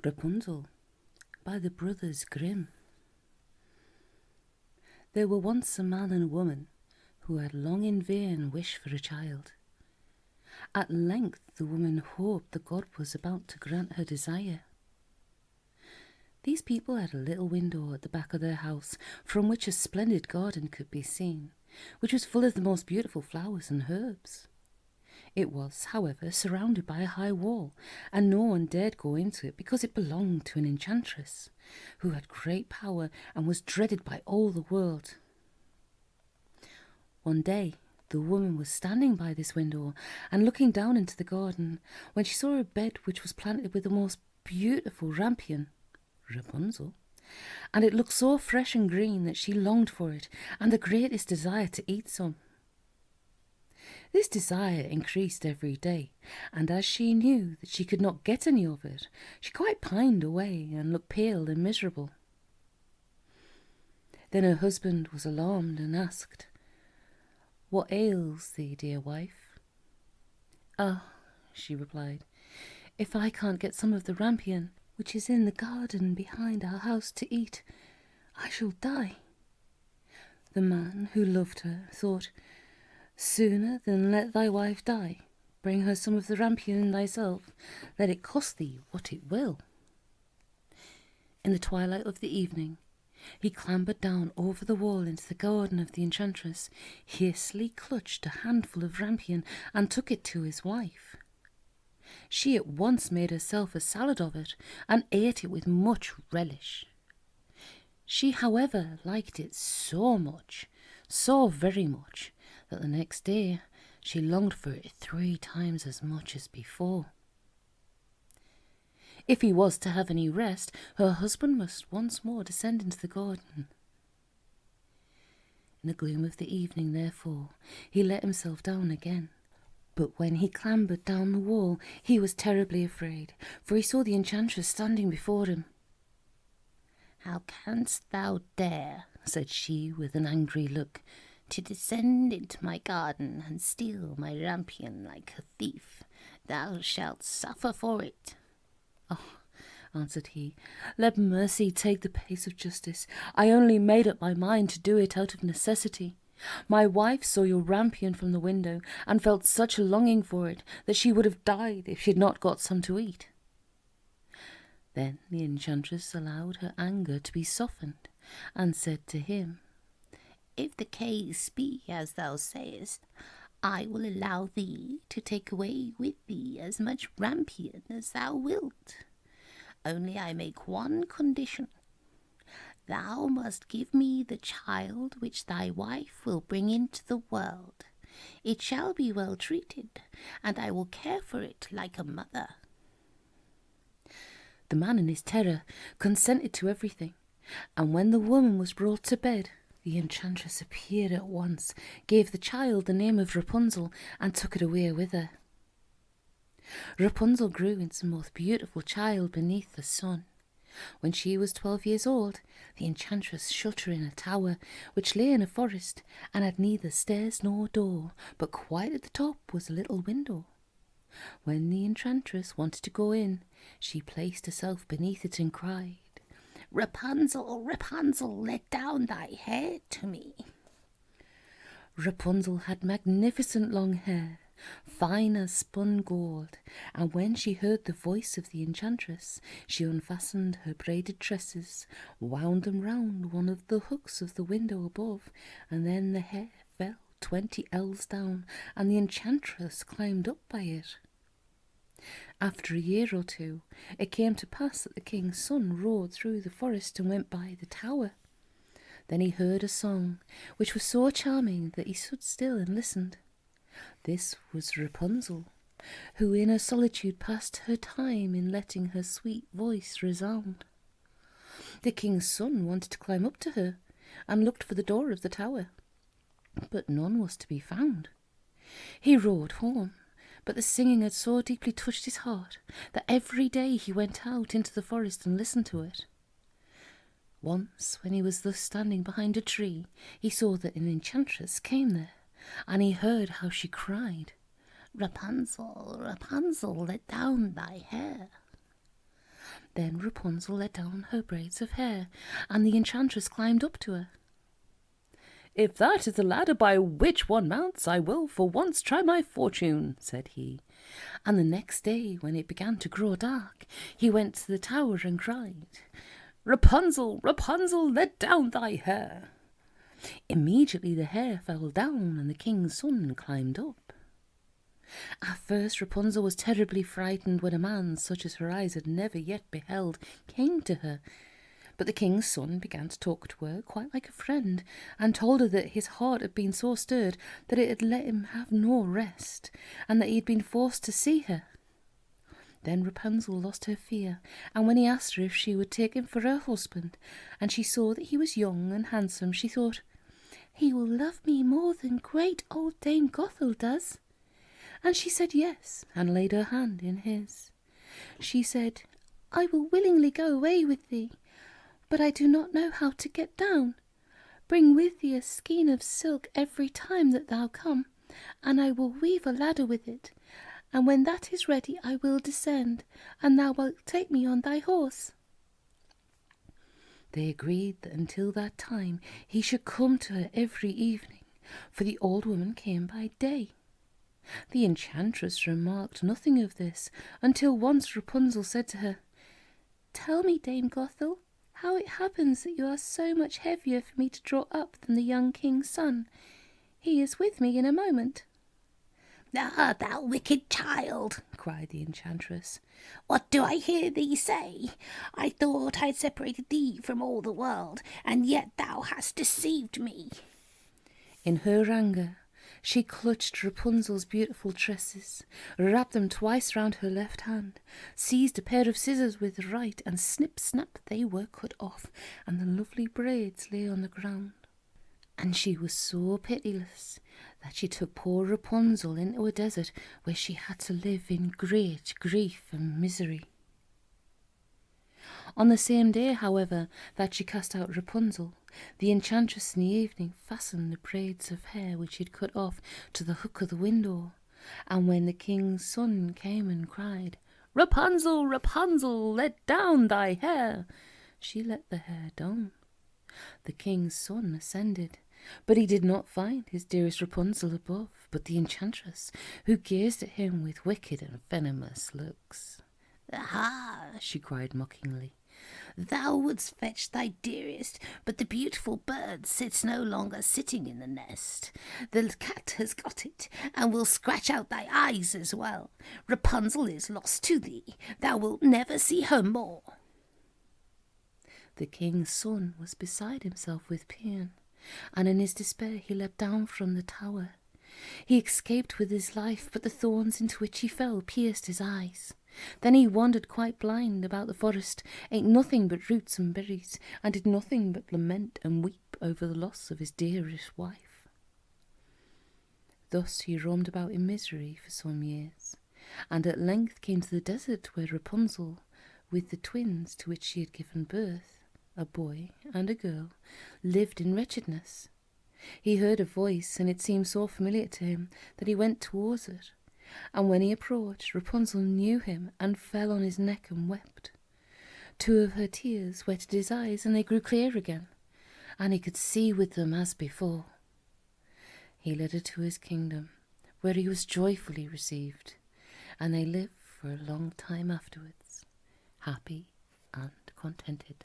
Rapunzel by the brothers Grimm. There were once a man and a woman who had long in vain wished for a child. At length the woman hoped that God was about to grant her desire. These people had a little window at the back of their house from which a splendid garden could be seen, which was full of the most beautiful flowers and herbs. It was, however, surrounded by a high wall, and no one dared go into it because it belonged to an enchantress, who had great power and was dreaded by all the world. One day, the woman was standing by this window and looking down into the garden when she saw a bed which was planted with the most beautiful rampion, Rapunzel, and it looked so fresh and green that she longed for it and the greatest desire to eat some. This desire increased every day, and as she knew that she could not get any of it, she quite pined away and looked pale and miserable. Then her husband was alarmed and asked, "What ails thee, dear wife?" "Ah," she replied, "if I can't get some of the rampion, which is in the garden behind our house, to eat, I shall die." The man, who loved her, thought, "Sooner than let thy wife die, bring her some of the rampion thyself, let it cost thee what it will." In the twilight of the evening, he clambered down over the wall into the garden of the enchantress, hastily clutched a handful of rampion, and took it to his wife. She at once made herself a salad of it, and ate it with much relish. She, however, liked it so much, so very much, that the next day she longed for it 3 times as much as before. If he was to have any rest, her husband must once more descend into the garden. In the gloom of the evening, therefore, he let himself down again. But when he clambered down the wall, he was terribly afraid, for he saw the enchantress standing before him. "How canst thou dare," said she with an angry look, "to descend into my garden and steal my rampion like a thief? Thou shalt suffer for it." "Oh," answered he, "let mercy take the place of justice. I only made up my mind to do it out of necessity. My wife saw your rampion from the window and felt such a longing for it that she would have died if she had not got some to eat." Then the enchantress allowed her anger to be softened, and said to him, "If the case be as thou sayest, I will allow thee to take away with thee as much rampion as thou wilt. Only I make one condition. Thou must give me the child which thy wife will bring into the world. It shall be well treated, and I will care for it like a mother." The man in his terror consented to everything, and when the woman was brought to bed, the enchantress appeared at once, gave the child the name of Rapunzel, and took it away with her. Rapunzel grew into the most beautiful child beneath the sun. When she was 12 years old, the enchantress shut her in a tower which lay in a forest, and had neither stairs nor door, but quite at the top was a little window. When the enchantress wanted to go in, she placed herself beneath it and cried, "Rapunzel, Rapunzel, let down thy hair to me." Rapunzel had magnificent long hair, fine as spun gold, and when she heard the voice of the enchantress, she unfastened her braided tresses, wound them round one of the hooks of the window above, and then the hair fell 20 ells down, and the enchantress climbed up by it. After a year or 2, it came to pass that the king's son rode through the forest and went by the tower. Then he heard a song, which was so charming that he stood still and listened. This was Rapunzel, who in her solitude passed her time in letting her sweet voice resound. The king's son wanted to climb up to her, and looked for the door of the tower, but none was to be found. He rode home, but the singing had so deeply touched his heart that every day he went out into the forest and listened to it. Once, when he was thus standing behind a tree, he saw that an enchantress came there, and he heard how she cried, "Rapunzel, Rapunzel, let down thy hair." Then Rapunzel let down her braids of hair, and the enchantress climbed up to her. "If that is the ladder by which one mounts, I will for once try my fortune," said he. And the next day, when it began to grow dark, he went to the tower and cried, "Rapunzel, Rapunzel, let down thy hair." Immediately the hair fell down, and the king's son climbed up. At first Rapunzel was terribly frightened when a man such as her eyes had never yet beheld came to her. But the king's son began to talk to her quite like a friend, and told her that his heart had been so stirred that it had let him have no rest, and that he had been forced to see her. Then Rapunzel lost her fear, and when he asked her if she would take him for her husband, and she saw that he was young and handsome, she thought, "He will love me more than great old Dame Gothel does." And she said yes, and laid her hand in his. She said, "I will willingly go away with thee, but I do not know how to get down. Bring with thee a skein of silk every time that thou come, and I will weave a ladder with it, and when that is ready I will descend, and thou wilt take me on thy horse." They agreed that until that time he should come to her every evening, for the old woman came by day. The enchantress remarked nothing of this, until once Rapunzel said to her, "Tell me, Dame Gothel, how it happens that you are so much heavier for me to draw up than the young king's son. He is with me in a moment." "Ah, thou wicked child," cried the enchantress. "What do I hear thee say? I thought I had separated thee from all the world, and yet thou hast deceived me." In her anger, she clutched Rapunzel's beautiful tresses, wrapped them twice round her left hand, seized a pair of scissors with the right, and snip-snap they were cut off, and the lovely braids lay on the ground. And she was so pitiless that she took poor Rapunzel into a desert where she had to live in great grief and misery. On the same day, however, that she cast out Rapunzel, the enchantress in the evening fastened the braids of hair which she had cut off to the hook of the window, and when the king's son came and cried, "Rapunzel, Rapunzel, let down thy hair," she let the hair down. The king's son ascended, but he did not find his dearest Rapunzel above, but the enchantress, who gazed at him with wicked and venomous looks. "Aha!" she cried mockingly. "Thou wouldst fetch thy dearest, but the beautiful bird sits no longer sitting in the nest. The cat has got it, and will scratch out thy eyes as well. Rapunzel is lost to thee. Thou wilt never see her more." The king's son was beside himself with pain, and in his despair he leapt down from the tower. He escaped with his life, but the thorns into which he fell pierced his eyes. Then he wandered quite blind about the forest, ate nothing but roots and berries, and did nothing but lament and weep over the loss of his dearest wife. Thus he roamed about in misery for some years, and at length came to the desert where Rapunzel, with the twins to which she had given birth, a boy and a girl, lived in wretchedness. He heard a voice, and it seemed so familiar to him that he went towards it. And when he approached, Rapunzel knew him and fell on his neck and wept. 2 of her tears wetted his eyes, and they grew clear again, and he could see with them as before. He led her to his kingdom, where he was joyfully received, and they lived for a long time afterwards, happy and contented.